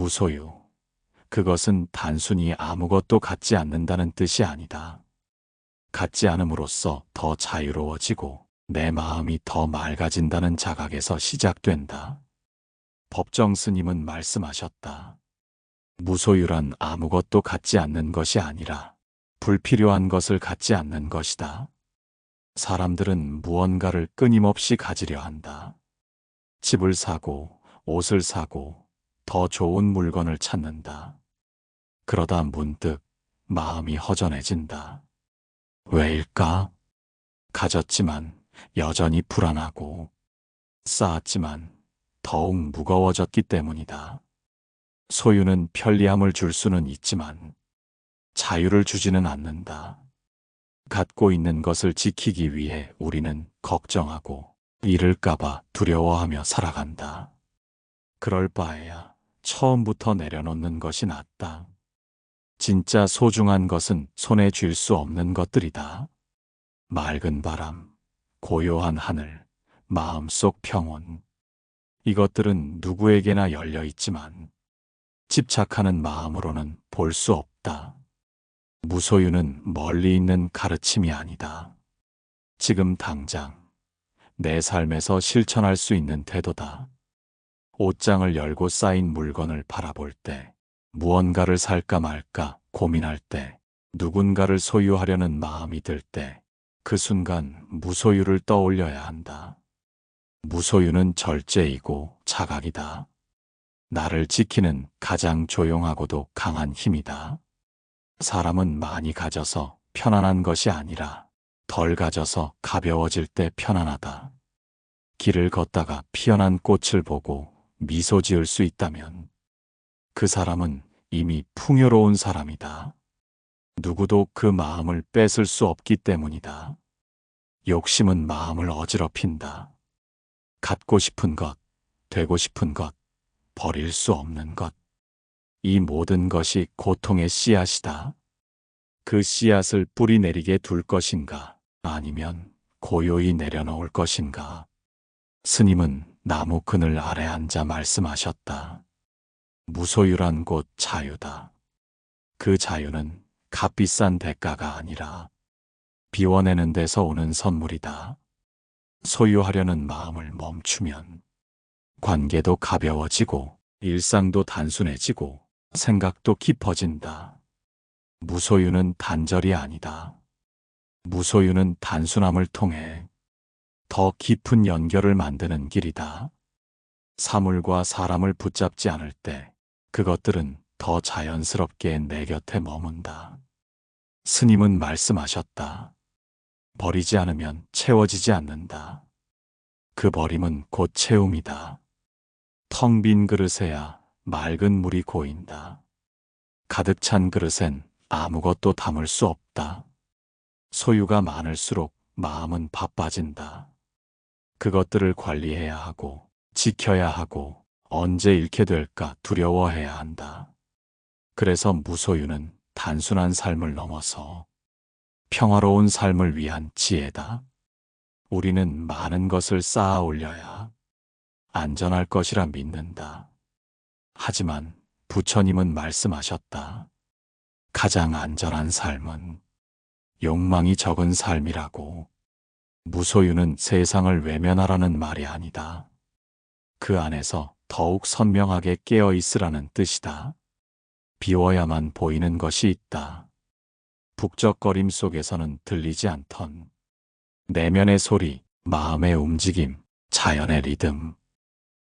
무소유. 그것은 단순히 아무것도 갖지 않는다는 뜻이 아니다. 갖지 않음으로써 더 자유로워지고 내 마음이 더 맑아진다는 자각에서 시작된다. 법정 스님은 말씀하셨다. 무소유란 아무것도 갖지 않는 것이 아니라 불필요한 것을 갖지 않는 것이다. 사람들은 무언가를 끊임없이 가지려 한다. 집을 사고, 옷을 사고, 더 좋은 물건을 찾는다. 그러다 문득 마음이 허전해진다. 왜일까? 가졌지만 여전히 불안하고, 쌓았지만 더욱 무거워졌기 때문이다. 소유는 편리함을 줄 수는 있지만 자유를 주지는 않는다. 갖고 있는 것을 지키기 위해 우리는 걱정하고 잃을까봐 두려워하며 살아간다. 그럴 바에야 처음부터 내려놓는 것이 낫다. 진짜 소중한 것은 손에 쥘 수 없는 것들이다. 맑은 바람, 고요한 하늘, 마음속 평온. 이것들은 누구에게나 열려 있지만 집착하는 마음으로는 볼 수 없다. 무소유는 멀리 있는 가르침이 아니다. 지금 당장 내 삶에서 실천할 수 있는 태도다. 옷장을 열고 쌓인 물건을 바라볼 때, 무언가를 살까 말까 고민할 때, 누군가를 소유하려는 마음이 들 때, 그 순간 무소유를 떠올려야 한다. 무소유는 절제이고 자각이다. 나를 지키는 가장 조용하고도 강한 힘이다. 사람은 많이 가져서 편안한 것이 아니라 덜 가져서 가벼워질 때 편안하다. 길을 걷다가 피어난 꽃을 보고 미소 지을 수 있다면 그 사람은 이미 풍요로운 사람이다. 누구도 그 마음을 뺏을 수 없기 때문이다. 욕심은 마음을 어지럽힌다. 갖고 싶은 것, 되고 싶은 것, 버릴 수 없는 것. 이 모든 것이 고통의 씨앗이다. 그 씨앗을 뿌리 내리게 둘 것인가, 아니면 고요히 내려놓을 것인가. 스님은 나무 그늘 아래 앉아 말씀하셨다. 무소유란 곧 자유다. 그 자유는 값비싼 대가가 아니라 비워내는 데서 오는 선물이다. 소유하려는 마음을 멈추면 관계도 가벼워지고 일상도 단순해지고 생각도 깊어진다. 무소유는 단절이 아니다. 무소유는 단순함을 통해 더 깊은 연결을 만드는 길이다. 사물과 사람을 붙잡지 않을 때 그것들은 더 자연스럽게 내 곁에 머문다. 스님은 말씀하셨다. 버리지 않으면 채워지지 않는다. 그 버림은 곧 채움이다. 텅 빈 그릇에야 맑은 물이 고인다. 가득 찬 그릇엔 아무것도 담을 수 없다. 소유가 많을수록 마음은 바빠진다. 그것들을 관리해야 하고 지켜야 하고 언제 잃게 될까 두려워해야 한다. 그래서 무소유는 단순한 삶을 넘어서 평화로운 삶을 위한 지혜다. 우리는 많은 것을 쌓아 올려야 안전할 것이라 믿는다. 하지만 부처님은 말씀하셨다. 가장 안전한 삶은 욕망이 적은 삶이라고. 무소유는 세상을 외면하라는 말이 아니다. 그 안에서 더욱 선명하게 깨어 있으라는 뜻이다. 비워야만 보이는 것이 있다. 북적거림 속에서는 들리지 않던 내면의 소리, 마음의 움직임, 자연의 리듬.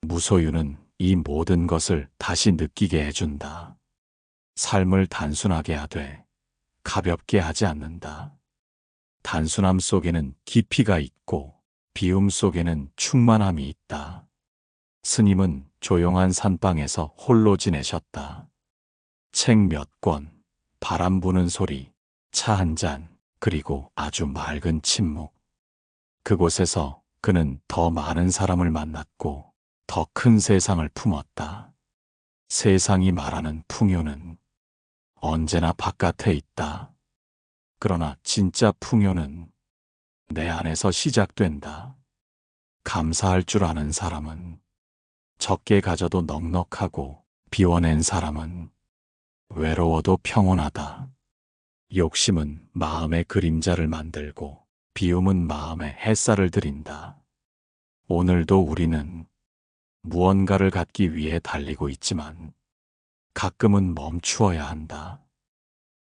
무소유는 이 모든 것을 다시 느끼게 해준다. 삶을 단순하게 하되 가볍게 하지 않는다. 단순함 속에는 깊이가 있고 비움 속에는 충만함이 있다. 스님은 조용한 산방에서 홀로 지내셨다. 책 몇 권, 바람 부는 소리, 차 한 잔, 그리고 아주 맑은 침묵. 그곳에서 그는 더 많은 사람을 만났고 더 큰 세상을 품었다. 세상이 말하는 풍요는 언제나 바깥에 있다. 그러나 진짜 풍요는 내 안에서 시작된다. 감사할 줄 아는 사람은 적게 가져도 넉넉하고 비워낸 사람은 외로워도 평온하다. 욕심은 마음의 그림자를 만들고 비움은 마음에 햇살을 들인다. 오늘도 우리는 무언가를 갖기 위해 달리고 있지만 가끔은 멈추어야 한다.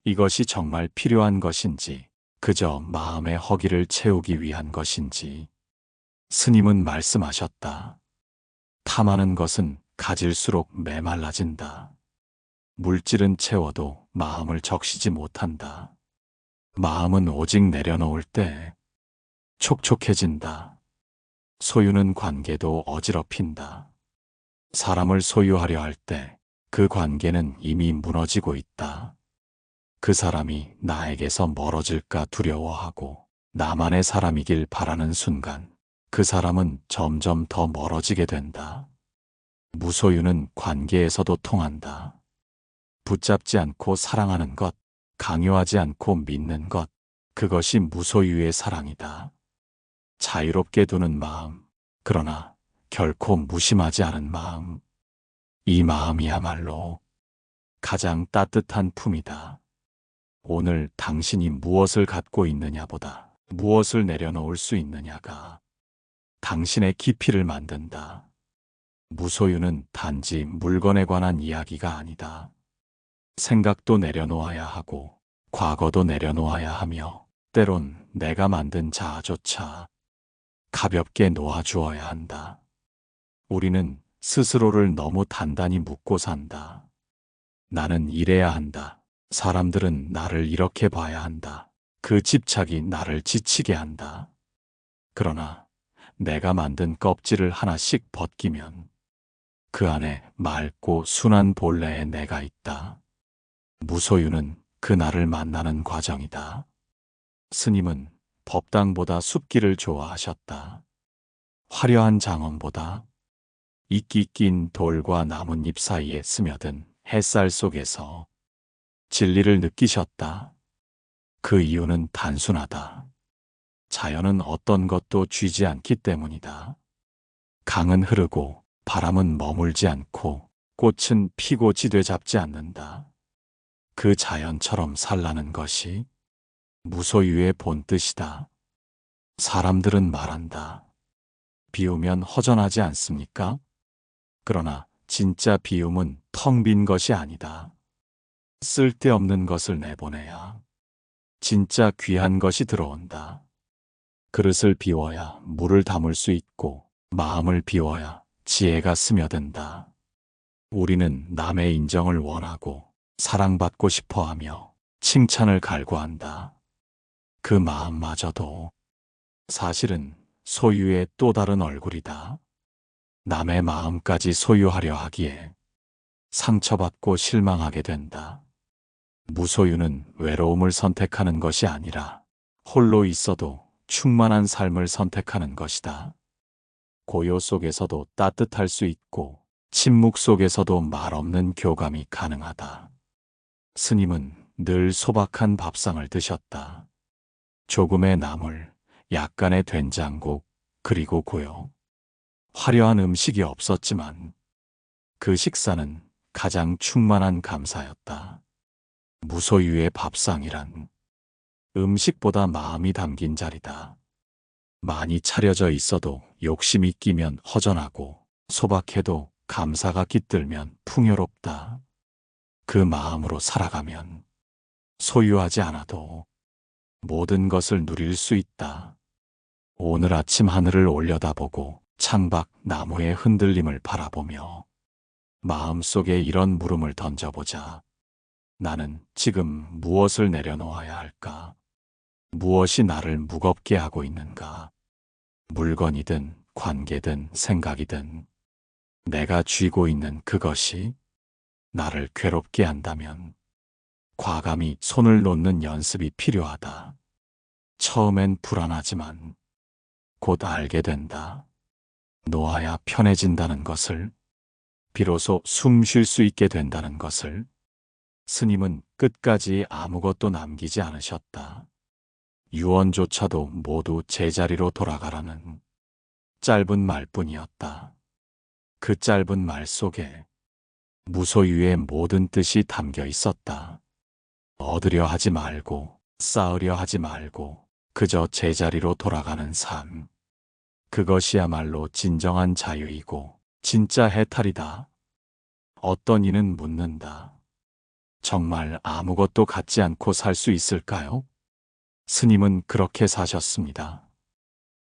이것이 정말 필요한 것인지, 그저 마음의 허기를 채우기 위한 것인지. 스님은 말씀하셨다. 탐하는 것은 가질수록 메말라진다. 물질은 채워도 마음을 적시지 못한다. 마음은 오직 내려놓을 때 촉촉해진다. 소유는 관계도 어지럽힌다. 사람을 소유하려 할 때 그 관계는 이미 무너지고 있다. 그 사람이 나에게서 멀어질까 두려워하고 나만의 사람이길 바라는 순간 그 사람은 점점 더 멀어지게 된다. 무소유는 관계에서도 통한다. 붙잡지 않고 사랑하는 것, 강요하지 않고 믿는 것, 그것이 무소유의 사랑이다. 자유롭게 두는 마음, 그러나 결코 무심하지 않은 마음. 이 마음이야말로 가장 따뜻한 품이다. 오늘 당신이 무엇을 갖고 있느냐보다 무엇을 내려놓을 수 있느냐가 당신의 깊이를 만든다. 무소유는 단지 물건에 관한 이야기가 아니다. 생각도 내려놓아야 하고 과거도 내려놓아야 하며 때론 내가 만든 자아조차 가볍게 놓아주어야 한다. 우리는 스스로를 너무 단단히 묶고 산다. 나는 이래야 한다. 사람들은 나를 이렇게 봐야 한다. 그 집착이 나를 지치게 한다. 그러나 내가 만든 껍질을 하나씩 벗기면 그 안에 맑고 순한 본래의 내가 있다. 무소유는 그 나를 만나는 과정이다. 스님은 법당보다 숲길을 좋아하셨다. 화려한 장엄보다 이끼 낀 돌과 나뭇잎 사이에 스며든 햇살 속에서 진리를 느끼셨다. 그 이유는 단순하다. 자연은 어떤 것도 쥐지 않기 때문이다. 강은 흐르고 바람은 머물지 않고 꽃은 피고 지되 잡지 않는다. 그 자연처럼 살라는 것이 무소유의 본뜻이다. 사람들은 말한다. 비우면 허전하지 않습니까? 그러나 진짜 비움은 텅 빈 것이 아니다. 쓸데없는 것을 내보내야 진짜 귀한 것이 들어온다. 그릇을 비워야 물을 담을 수 있고 마음을 비워야 지혜가 스며든다. 우리는 남의 인정을 원하고 사랑받고 싶어하며 칭찬을 갈구한다. 그 마음마저도 사실은 소유의 또 다른 얼굴이다. 남의 마음까지 소유하려 하기에 상처받고 실망하게 된다. 무소유는 외로움을 선택하는 것이 아니라 홀로 있어도 충만한 삶을 선택하는 것이다. 고요 속에서도 따뜻할 수 있고 침묵 속에서도 말없는 교감이 가능하다. 스님은 늘 소박한 밥상을 드셨다. 조금의 나물, 약간의 된장국, 그리고 고요. 화려한 음식이 없었지만 그 식사는 가장 충만한 감사였다. 무소유의 밥상이란 음식보다 마음이 담긴 자리다. 많이 차려져 있어도 욕심이 끼면 허전하고 소박해도 감사가 깃들면 풍요롭다. 그 마음으로 살아가면 소유하지 않아도 모든 것을 누릴 수 있다. 오늘 아침 하늘을 올려다보고 창밖 나무의 흔들림을 바라보며 마음속에 이런 물음을 던져보자. 나는 지금 무엇을 내려놓아야 할까? 무엇이 나를 무겁게 하고 있는가? 물건이든 관계든 생각이든 내가 쥐고 있는 그것이 나를 괴롭게 한다면 과감히 손을 놓는 연습이 필요하다. 처음엔 불안하지만 곧 알게 된다. 놓아야 편해진다는 것을, 비로소 숨 쉴 수 있게 된다는 것을. 스님은 끝까지 아무것도 남기지 않으셨다. 유언조차도 모두 제자리로 돌아가라는 짧은 말뿐이었다. 그 짧은 말 속에 무소유의 모든 뜻이 담겨 있었다. 얻으려 하지 말고, 쌓으려 하지 말고, 그저 제자리로 돌아가는 삶. 그것이야말로 진정한 자유이고, 진짜 해탈이다. 어떤 이는 묻는다. 정말 아무것도 갖지 않고 살 수 있을까요? 스님은 그렇게 사셨습니다.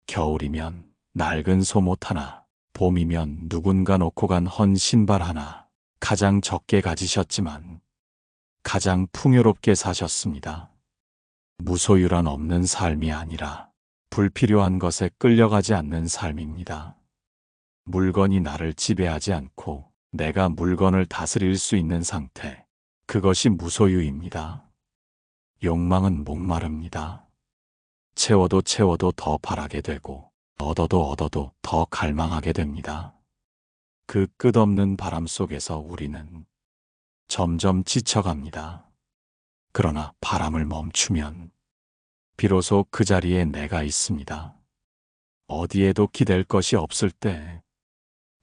겨울이면 낡은 소못 하나, 봄이면 누군가 놓고 간 헌 신발 하나, 가장 적게 가지셨지만 가장 풍요롭게 사셨습니다. 무소유란 없는 삶이 아니라 불필요한 것에 끌려가지 않는 삶입니다. 물건이 나를 지배하지 않고 내가 물건을 다스릴 수 있는 상태, 그것이 무소유입니다. 욕망은 목마릅니다. 채워도 채워도 더 바라게 되고 얻어도 얻어도 더 갈망하게 됩니다. 그 끝없는 바람 속에서 우리는 점점 지쳐갑니다. 그러나 바람을 멈추면 비로소 그 자리에 내가 있습니다. 어디에도 기댈 것이 없을 때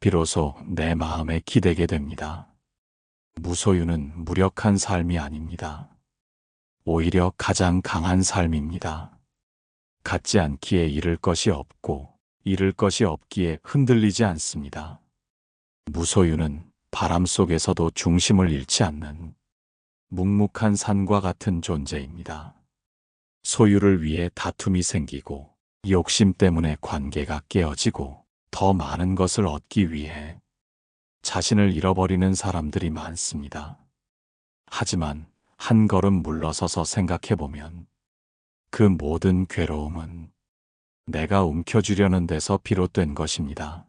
비로소 내 마음에 기대게 됩니다. 무소유는 무력한 삶이 아닙니다. 오히려 가장 강한 삶입니다. 갖지 않기에 잃을 것이 없고 잃을 것이 없기에 흔들리지 않습니다. 무소유는 바람 속에서도 중심을 잃지 않는 묵묵한 산과 같은 존재입니다. 소유를 위해 다툼이 생기고 욕심 때문에 관계가 깨어지고 더 많은 것을 얻기 위해 자신을 잃어버리는 사람들이 많습니다. 하지만 한 걸음 물러서서 생각해보면 그 모든 괴로움은 내가 움켜쥐려는 데서 비롯된 것입니다.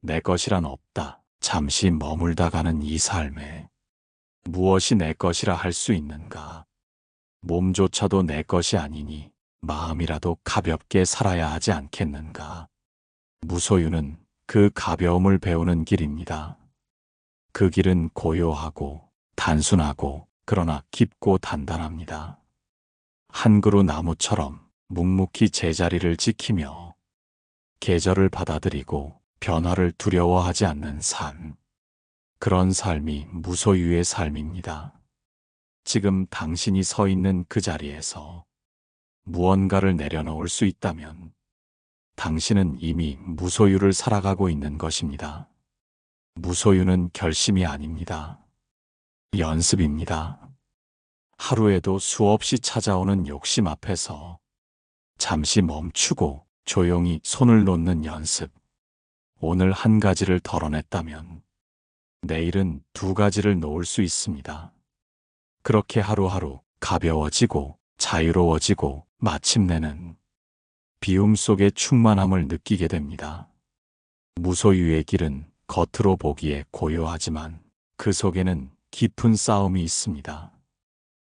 내 것이란 없다. 잠시 머물다 가는 이 삶에 무엇이 내 것이라 할 수 있는가? 몸조차도 내 것이 아니니 마음이라도 가볍게 살아야 하지 않겠는가? 무소유는 그 가벼움을 배우는 길입니다. 그 길은 고요하고 단순하고 그러나 깊고 단단합니다. 한 그루 나무처럼 묵묵히 제자리를 지키며 계절을 받아들이고 변화를 두려워하지 않는 삶. 그런 삶이 무소유의 삶입니다. 지금 당신이 서 있는 그 자리에서 무언가를 내려놓을 수 있다면 당신은 이미 무소유를 살아가고 있는 것입니다. 무소유는 결심이 아닙니다. 연습입니다. 하루에도 수없이 찾아오는 욕심 앞에서 잠시 멈추고 조용히 손을 놓는 연습. 오늘 한 가지를 덜어냈다면 내일은 두 가지를 놓을 수 있습니다. 그렇게 하루하루 가벼워지고 자유로워지고 마침내는 비움 속의 충만함을 느끼게 됩니다. 무소유의 길은 겉으로 보기에 고요하지만 그 속에는 깊은 싸움이 있습니다.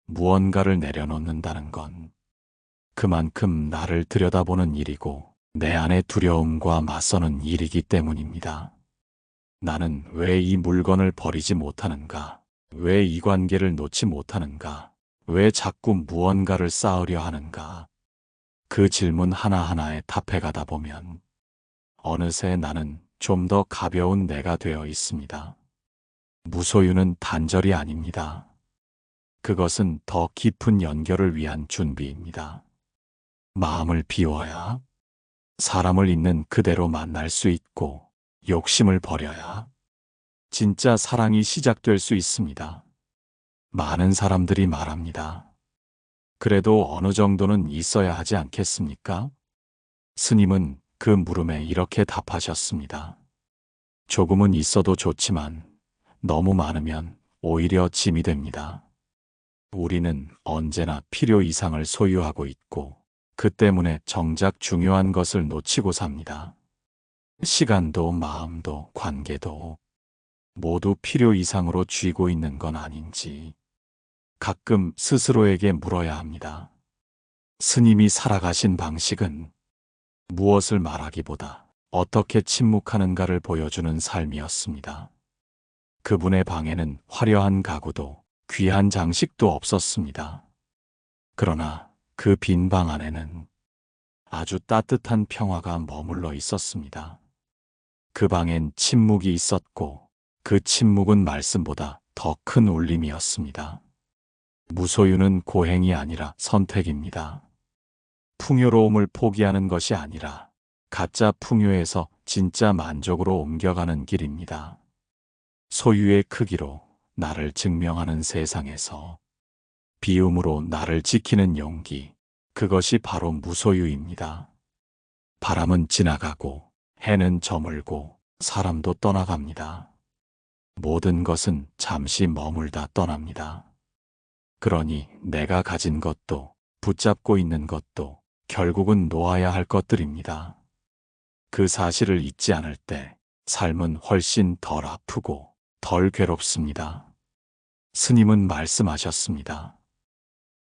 무언가를 내려놓는다는 건 그만큼 나를 들여다보는 일이고 내 안의 두려움과 맞서는 일이기 때문입니다. 나는 왜 이 물건을 버리지 못하는가? 왜 이 관계를 놓지 못하는가? 왜 자꾸 무언가를 쌓으려 하는가? 그 질문 하나하나에 답해가다 보면 어느새 나는 좀 더 가벼운 내가 되어 있습니다. 무소유는 단절이 아닙니다. 그것은 더 깊은 연결을 위한 준비입니다. 마음을 비워야 사람을 있는 그대로 만날 수 있고 욕심을 버려야 진짜 사랑이 시작될 수 있습니다. 많은 사람들이 말합니다. 그래도 어느 정도는 있어야 하지 않겠습니까? 스님은 그 물음에 이렇게 답하셨습니다. 조금은 있어도 좋지만 너무 많으면 오히려 짐이 됩니다. 우리는 언제나 필요 이상을 소유하고 있고 그 때문에 정작 중요한 것을 놓치고 삽니다. 시간도 마음도 관계도 모두 필요 이상으로 쥐고 있는 건 아닌지 가끔 스스로에게 물어야 합니다. 스님이 살아가신 방식은 무엇을 말하기보다 어떻게 침묵하는가를 보여주는 삶이었습니다. 그분의 방에는 화려한 가구도 귀한 장식도 없었습니다. 그러나 그 빈 방 안에는 아주 따뜻한 평화가 머물러 있었습니다. 그 방엔 침묵이 있었고 그 침묵은 말씀보다 더 큰 울림이었습니다. 무소유는 고행이 아니라 선택입니다. 풍요로움을 포기하는 것이 아니라 가짜 풍요에서 진짜 만족으로 옮겨가는 길입니다. 소유의 크기로 나를 증명하는 세상에서 비움으로 나를 지키는 용기, 그것이 바로 무소유입니다. 바람은 지나가고 해는 저물고 사람도 떠나갑니다. 모든 것은 잠시 머물다 떠납니다. 그러니 내가 가진 것도 붙잡고 있는 것도 결국은 놓아야 할 것들입니다. 그 사실을 잊지 않을 때 삶은 훨씬 덜 아프고 덜 괴롭습니다. 스님은 말씀하셨습니다.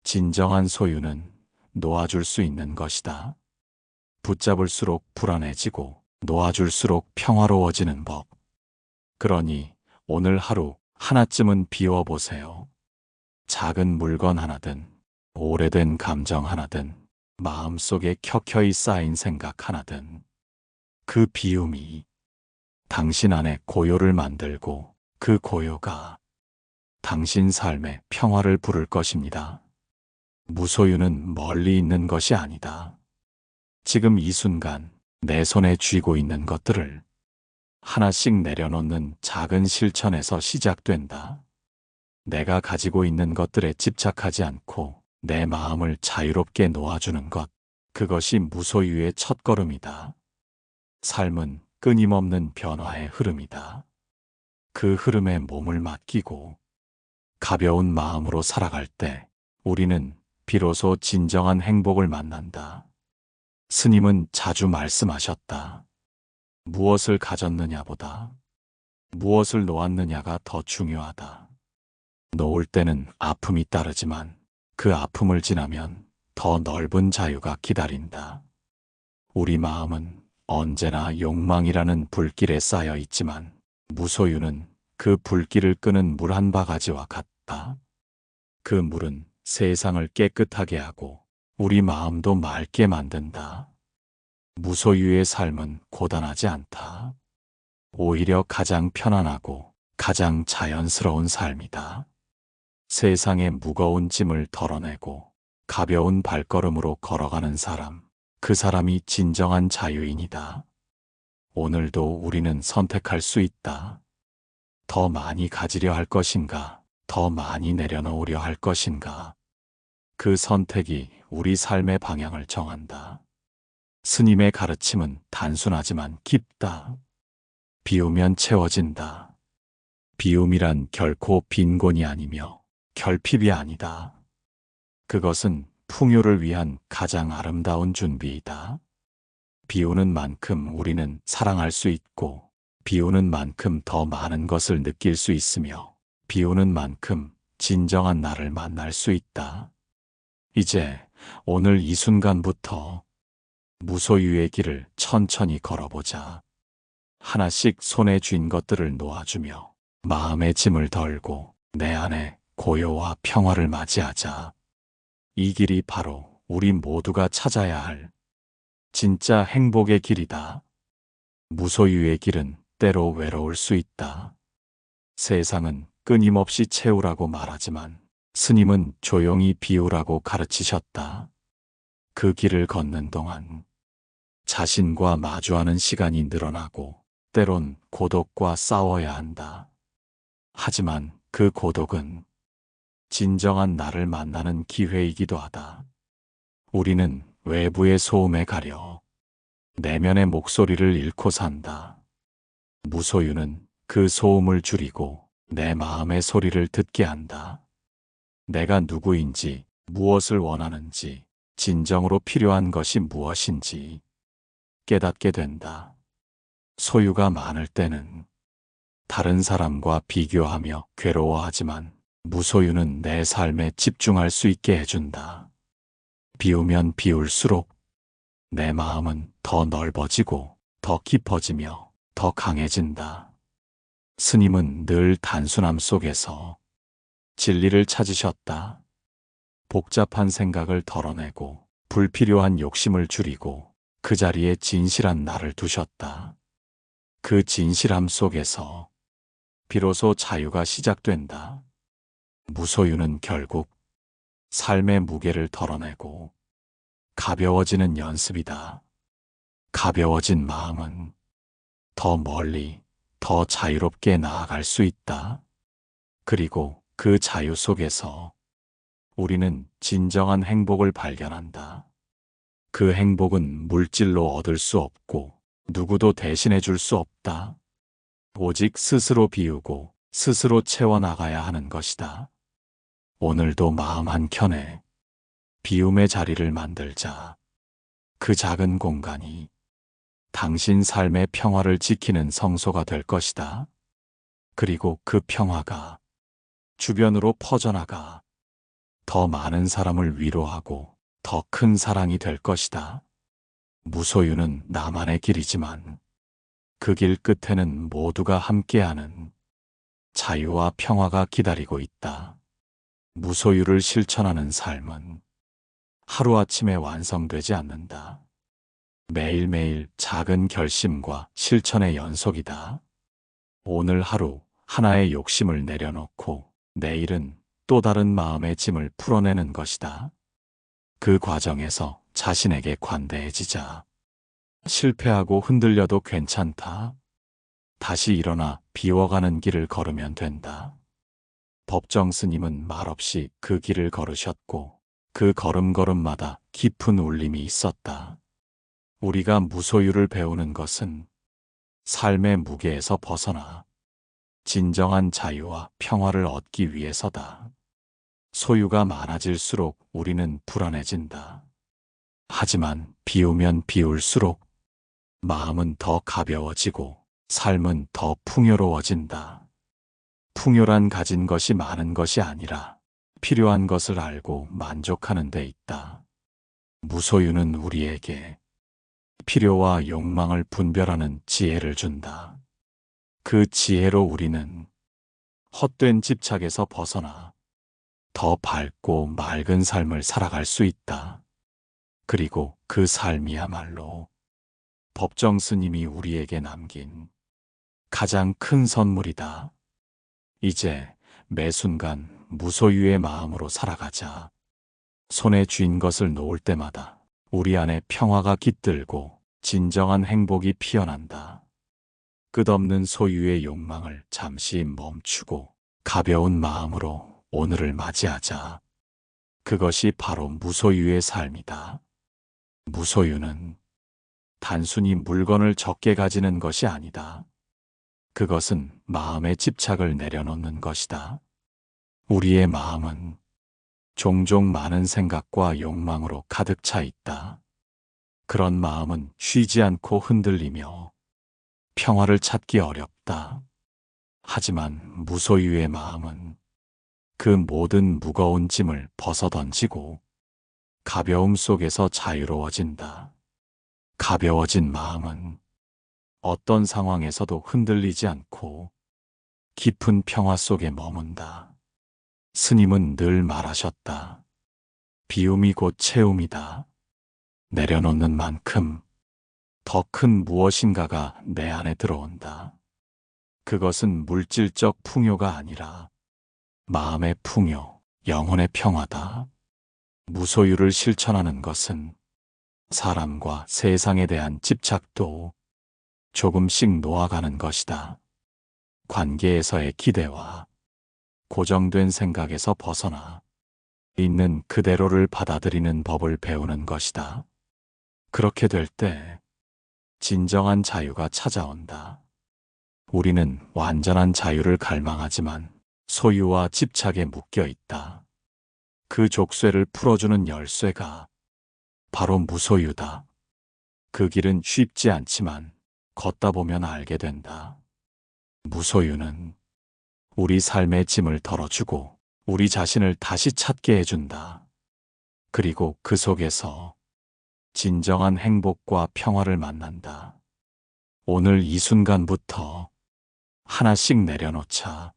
진정한 소유는 놓아줄 수 있는 것이다. 붙잡을수록 불안해지고 놓아줄수록 평화로워지는 법. 그러니 오늘 하루 하나쯤은 비워보세요. 작은 물건 하나든 오래된 감정 하나든 마음속에 켜켜이 쌓인 생각 하나든 그 비움이 당신 안에 고요를 만들고 그 고요가 당신 삶에 평화를 부를 것입니다. 무소유는 멀리 있는 것이 아니다. 지금 이 순간 내 손에 쥐고 있는 것들을 하나씩 내려놓는 작은 실천에서 시작된다. 내가 가지고 있는 것들에 집착하지 않고 내 마음을 자유롭게 놓아주는 것, 그것이 무소유의 첫걸음이다. 삶은 끊임없는 변화의 흐름이다. 그 흐름에 몸을 맡기고 가벼운 마음으로 살아갈 때 우리는 비로소 진정한 행복을 만난다. 스님은 자주 말씀하셨다. 무엇을 가졌느냐보다 무엇을 놓았느냐가 더 중요하다. 놓을 때는 아픔이 따르지만 그 아픔을 지나면 더 넓은 자유가 기다린다. 우리 마음은 언제나 욕망이라는 불길에 쌓여 있지만 무소유는 그 불길을 끄는 물 한 바가지와 같다. 그 물은 세상을 깨끗하게 하고 우리 마음도 맑게 만든다. 무소유의 삶은 고단하지 않다. 오히려 가장 편안하고 가장 자연스러운 삶이다. 세상의 무거운 짐을 덜어내고 가벼운 발걸음으로 걸어가는 사람, 그 사람이 진정한 자유인이다. 오늘도 우리는 선택할 수 있다. 더 많이 가지려 할 것인가, 더 많이 내려놓으려 할 것인가. 그 선택이 우리 삶의 방향을 정한다. 스님의 가르침은 단순하지만 깊다. 비우면 채워진다. 비움이란 결코 빈곤이 아니며 결핍이 아니다. 그것은 풍요를 위한 가장 아름다운 준비이다. 비우는 만큼 우리는 사랑할 수 있고, 비우는 만큼 더 많은 것을 느낄 수 있으며, 비우는 만큼 진정한 나를 만날 수 있다. 이제 오늘 이 순간부터 무소유의 길을 천천히 걸어보자. 하나씩 손에 쥔 것들을 놓아주며 마음의 짐을 덜고 내 안에 고요와 평화를 맞이하자. 이 길이 바로 우리 모두가 찾아야 할 진짜 행복의 길이다. 무소유의 길은 때로 외로울 수 있다. 세상은 끊임없이 채우라고 말하지만 스님은 조용히 비우라고 가르치셨다. 그 길을 걷는 동안 자신과 마주하는 시간이 늘어나고 때론 고독과 싸워야 한다. 하지만 그 고독은 진정한 나를 만나는 기회이기도 하다. 우리는 외부의 소음에 가려 내면의 목소리를 잃고 산다. 무소유는 그 소음을 줄이고 내 마음의 소리를 듣게 한다. 내가 누구인지, 무엇을 원하는지, 진정으로 필요한 것이 무엇인지 깨닫게 된다. 소유가 많을 때는 다른 사람과 비교하며 괴로워하지만 무소유는 내 삶에 집중할 수 있게 해준다. 비우면 비울수록 내 마음은 더 넓어지고 더 깊어지며 더 강해진다. 스님은 늘 단순함 속에서 진리를 찾으셨다. 복잡한 생각을 덜어내고 불필요한 욕심을 줄이고 그 자리에 진실한 나를 두셨다. 그 진실함 속에서 비로소 자유가 시작된다. 무소유는 결국 삶의 무게를 덜어내고 가벼워지는 연습이다. 가벼워진 마음은 더 멀리, 더 자유롭게 나아갈 수 있다. 그리고 그 자유 속에서 우리는 진정한 행복을 발견한다. 그 행복은 물질로 얻을 수 없고 누구도 대신해 줄 수 없다. 오직 스스로 비우고 스스로 채워나가야 하는 것이다. 오늘도 마음 한켠에 비움의 자리를 만들자. 그 작은 공간이 당신 삶의 평화를 지키는 성소가 될 것이다. 그리고 그 평화가 주변으로 퍼져나가 더 많은 사람을 위로하고 더 큰 사랑이 될 것이다. 무소유는 나만의 길이지만 그 길 끝에는 모두가 함께하는 자유와 평화가 기다리고 있다. 무소유를 실천하는 삶은 하루아침에 완성되지 않는다. 매일매일 작은 결심과 실천의 연속이다. 오늘 하루 하나의 욕심을 내려놓고 내일은 또 다른 마음의 짐을 풀어내는 것이다. 그 과정에서 자신에게 관대해지자. 실패하고 흔들려도 괜찮다. 다시 일어나 비워가는 길을 걸으면 된다. 법정 스님은 말없이 그 길을 걸으셨고 그 걸음걸음마다 깊은 울림이 있었다. 우리가 무소유를 배우는 것은 삶의 무게에서 벗어나 진정한 자유와 평화를 얻기 위해서다. 소유가 많아질수록 우리는 불안해진다. 하지만 비우면 비울수록 마음은 더 가벼워지고 삶은 더 풍요로워진다. 풍요란 가진 것이 많은 것이 아니라 필요한 것을 알고 만족하는 데 있다. 무소유는 우리에게 필요와 욕망을 분별하는 지혜를 준다. 그 지혜로 우리는 헛된 집착에서 벗어나 더 밝고 맑은 삶을 살아갈 수 있다. 그리고 그 삶이야말로 법정 스님이 우리에게 남긴 가장 큰 선물이다. 이제 매 순간 무소유의 마음으로 살아가자. 손에 쥔 것을 놓을 때마다 우리 안에 평화가 깃들고 진정한 행복이 피어난다. 끝없는 소유의 욕망을 잠시 멈추고 가벼운 마음으로 오늘을 맞이하자. 그것이 바로 무소유의 삶이다. 무소유는 단순히 물건을 적게 가지는 것이 아니다. 그것은 마음의 집착을 내려놓는 것이다. 우리의 마음은 종종 많은 생각과 욕망으로 가득 차 있다. 그런 마음은 쉬지 않고 흔들리며 평화를 찾기 어렵다. 하지만 무소유의 마음은 그 모든 무거운 짐을 벗어던지고 가벼움 속에서 자유로워진다. 가벼워진 마음은 어떤 상황에서도 흔들리지 않고 깊은 평화 속에 머문다. 스님은 늘 말하셨다. 비움이 곧 채움이다. 내려놓는 만큼 더 큰 무엇인가가 내 안에 들어온다. 그것은 물질적 풍요가 아니라 마음의 풍요, 영혼의 평화다. 무소유를 실천하는 것은 사람과 세상에 대한 집착도 조금씩 놓아가는 것이다. 관계에서의 기대와 고정된 생각에서 벗어나 있는 그대로를 받아들이는 법을 배우는 것이다. 그렇게 될 때 진정한 자유가 찾아온다. 우리는 완전한 자유를 갈망하지만 소유와 집착에 묶여 있다. 그 족쇄를 풀어주는 열쇠가 바로 무소유다. 그 길은 쉽지 않지만 걷다 보면 알게 된다. 무소유는 우리 삶의 짐을 덜어주고 우리 자신을 다시 찾게 해준다. 그리고 그 속에서 진정한 행복과 평화를 만난다. 오늘 이 순간부터 하나씩 내려놓자.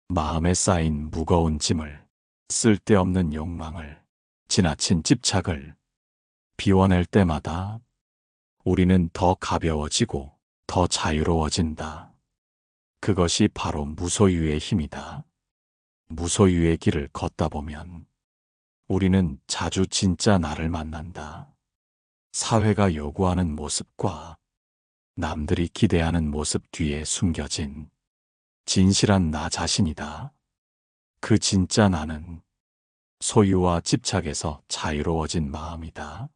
마음에 쌓인 무거운 짐을, 쓸데없는 욕망을, 지나친 집착을 비워낼 때마다 우리는 더 가벼워지고 더 자유로워진다. 그것이 바로 무소유의 힘이다. 무소유의 길을 걷다 보면 우리는 자주 진짜 나를 만난다. 사회가 요구하는 모습과 남들이 기대하는 모습 뒤에 숨겨진 진실한 나 자신이다. 그 진짜 나는 소유와 집착에서 자유로워진 마음이다.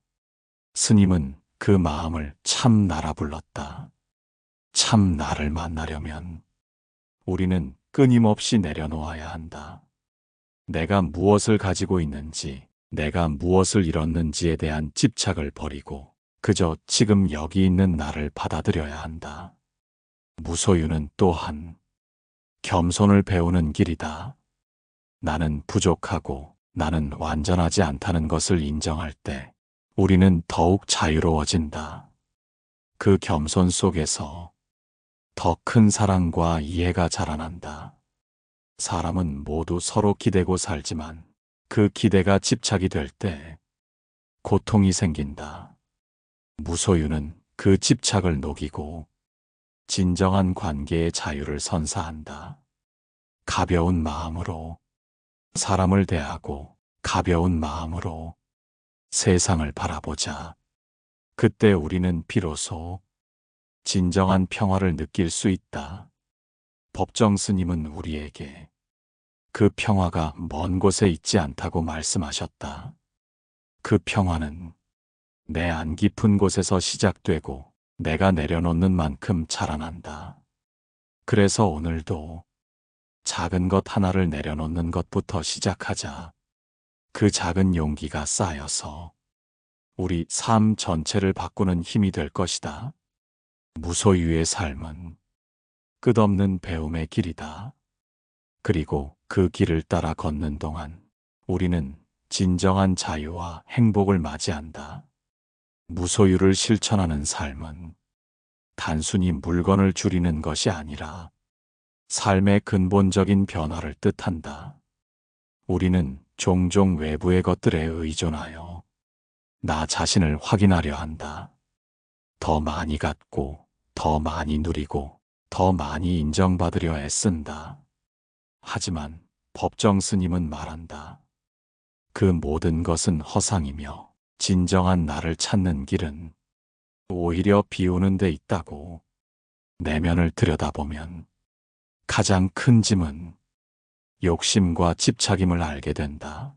스님은 그 마음을 참 나라 불렀다. 참 나를 만나려면 우리는 끊임없이 내려놓아야 한다. 내가 무엇을 가지고 있는지, 내가 무엇을 잃었는지에 대한 집착을 버리고 그저 지금 여기 있는 나를 받아들여야 한다. 무소유는 또한 겸손을 배우는 길이다. 나는 부족하고 나는 완전하지 않다는 것을 인정할 때 우리는 더욱 자유로워진다. 그 겸손 속에서 더 큰 사랑과 이해가 자라난다. 사람은 모두 서로 기대고 살지만 그 기대가 집착이 될 때 고통이 생긴다. 무소유는 그 집착을 녹이고 진정한 관계의 자유를 선사한다. 가벼운 마음으로 사람을 대하고 가벼운 마음으로 세상을 바라보자. 그때 우리는 비로소 진정한 평화를 느낄 수 있다. 법정 스님은 우리에게 그 평화가 먼 곳에 있지 않다고 말씀하셨다. 그 평화는 내 안 깊은 곳에서 시작되고 내가 내려놓는 만큼 자라난다. 그래서 오늘도 작은 것 하나를 내려놓는 것부터 시작하자. 그 작은 용기가 쌓여서 우리 삶 전체를 바꾸는 힘이 될 것이다. 무소유의 삶은 끝없는 배움의 길이다. 그리고 그 길을 따라 걷는 동안 우리는 진정한 자유와 행복을 맞이한다. 무소유를 실천하는 삶은 단순히 물건을 줄이는 것이 아니라 삶의 근본적인 변화를 뜻한다. 우리는 종종 외부의 것들에 의존하여 나 자신을 확인하려 한다. 더 많이 갖고, 더 많이 누리고, 더 많이 인정받으려 애쓴다. 하지만 법정 스님은 말한다. 그 모든 것은 허상이며 진정한 나를 찾는 길은 오히려 비우는 데 있다고. 내면을 들여다보면 가장 큰 짐은 욕심과 집착임을 알게 된다.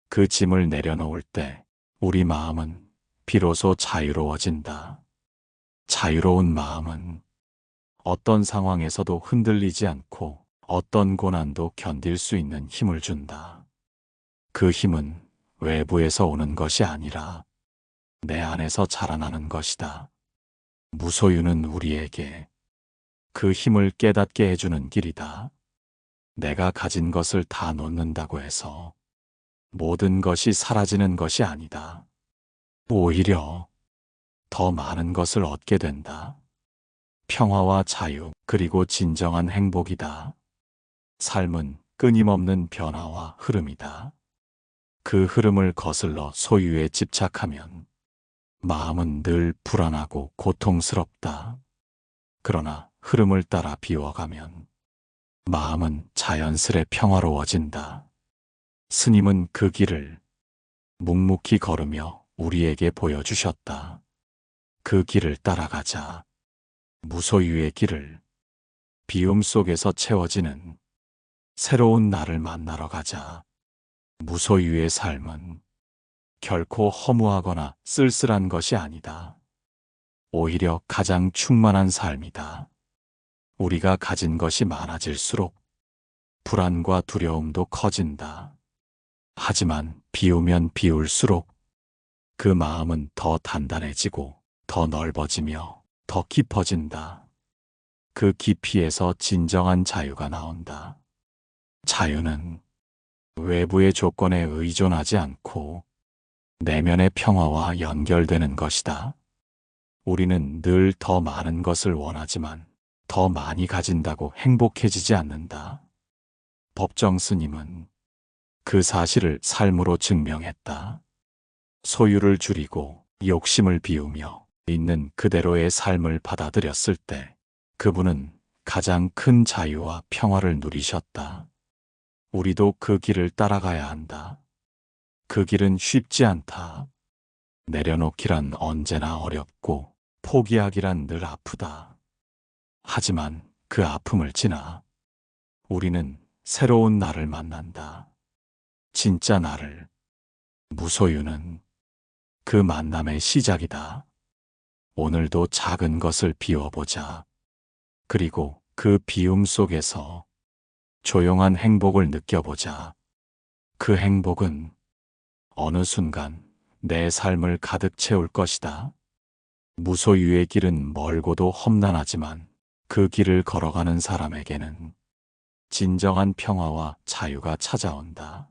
그 짐을 내려놓을 때 우리 마음은 비로소 자유로워진다. 자유로운 마음은 어떤 상황에서도 흔들리지 않고 어떤 고난도 견딜 수 있는 힘을 준다. 그 힘은 외부에서 오는 것이 아니라 내 안에서 자라나는 것이다. 무소유는 우리에게 그 힘을 깨닫게 해주는 길이다. 내가 가진 것을 다 놓는다고 해서 모든 것이 사라지는 것이 아니다. 오히려 더 많은 것을 얻게 된다. 평화와 자유, 그리고 진정한 행복이다. 삶은 끊임없는 변화와 흐름이다. 그 흐름을 거슬러 소유에 집착하면 마음은 늘 불안하고 고통스럽다. 그러나 흐름을 따라 비워가면 마음은 자연스레 평화로워진다. 스님은 그 길을 묵묵히 걸으며 우리에게 보여주셨다. 그 길을 따라가자. 무소유의 길을 비움 속에서 채워지는 새로운 나를 만나러 가자. 무소유의 삶은 결코 허무하거나 쓸쓸한 것이 아니다. 오히려 가장 충만한 삶이다. 우리가 가진 것이 많아질수록 불안과 두려움도 커진다. 하지만 비우면 비울수록 그 마음은 더 단단해지고 더 넓어지며 더 깊어진다. 그 깊이에서 진정한 자유가 나온다. 자유는 외부의 조건에 의존하지 않고 내면의 평화와 연결되는 것이다. 우리는 늘 더 많은 것을 원하지만 더 많이 가진다고 행복해지지 않는다. 법정 스님은 그 사실을 삶으로 증명했다. 소유를 줄이고 욕심을 비우며 있는 그대로의 삶을 받아들였을 때 그분은 가장 큰 자유와 평화를 누리셨다. 우리도 그 길을 따라가야 한다. 그 길은 쉽지 않다. 내려놓기란 언제나 어렵고 포기하기란 늘 아프다. 하지만 그 아픔을 지나 우리는 새로운 나를 만난다. 진짜 나를. 무소유는 그 만남의 시작이다. 오늘도 작은 것을 비워보자. 그리고 그 비움 속에서 조용한 행복을 느껴보자. 그 행복은 어느 순간 내 삶을 가득 채울 것이다. 무소유의 길은 멀고도 험난하지만 그 길을 걸어가는 사람에게는 진정한 평화와 자유가 찾아온다.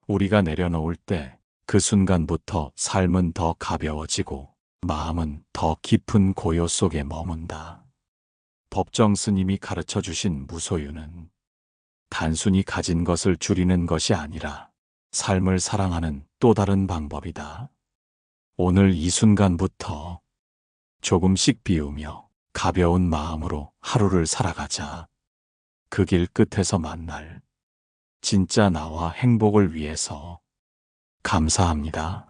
우리가 내려놓을 때 그 순간부터 삶은 더 가벼워지고 마음은 더 깊은 고요 속에 머문다. 법정 스님이 가르쳐 주신 무소유는 단순히 가진 것을 줄이는 것이 아니라 삶을 사랑하는 또 다른 방법이다. 오늘 이 순간부터 조금씩 비우며 가벼운 마음으로 하루를 살아가자. 그 길 끝에서 만날 진짜 나와 행복을 위해서 감사합니다.